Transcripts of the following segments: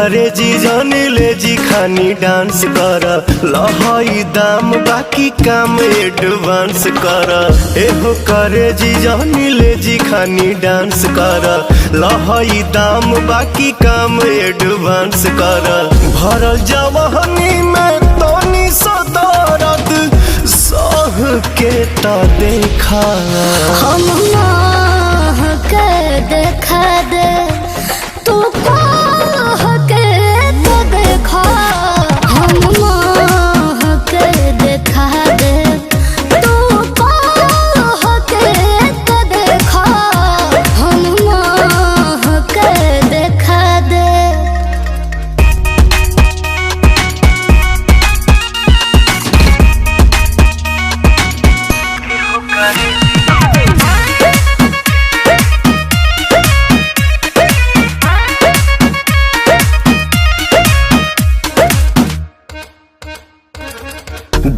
करे जी जानी ले जी खानी डांस कर लहाई दाम बाकी काम एडवांस कर। एहो करे जी जानी ले जी खानी डांस कर लहाई दाम बाकी काम एडवांस कर। भरल जवानी में तनी सदरद सह के ता देखा हम के देखा दे तू के तो देखा। हम के देखा दे तू के तो देखा। हम के देखा दे।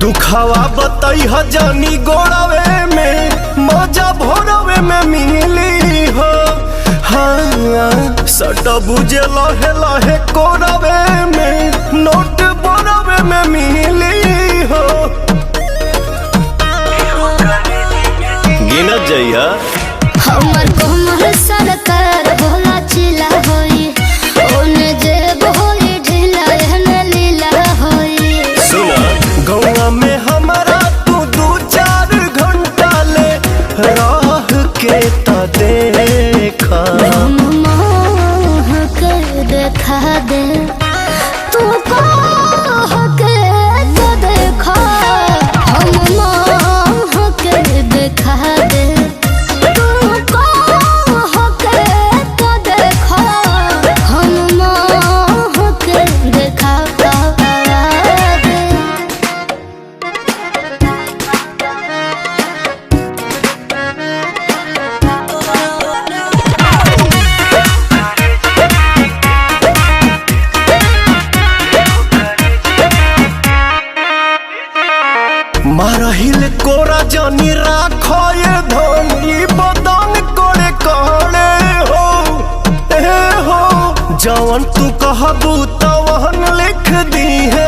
दुखावा बताई जानी गोड़ावे में मजा भोरवे में मिली हो। हाँ सट बुझे लहे लहे कोरवे में नोट बोरवे में मिली हो। गिनत जइया हमर कोमल सरकार भोला चिला होई ओने जेब होई ढीला एहने लीला होई। सुना गौआ में हमारा तू 2-4 घंटा ले राह के ता देखा। हम के देखा दे तू के तो देखा। हम के देखा दे तू के तो देखा। हम के देखा दे। मारहिल कोरा जानी राखो ये धनी बदन कोड़े कोड़े हो। ए हो जवन तू कहबू तवन लिख दी है।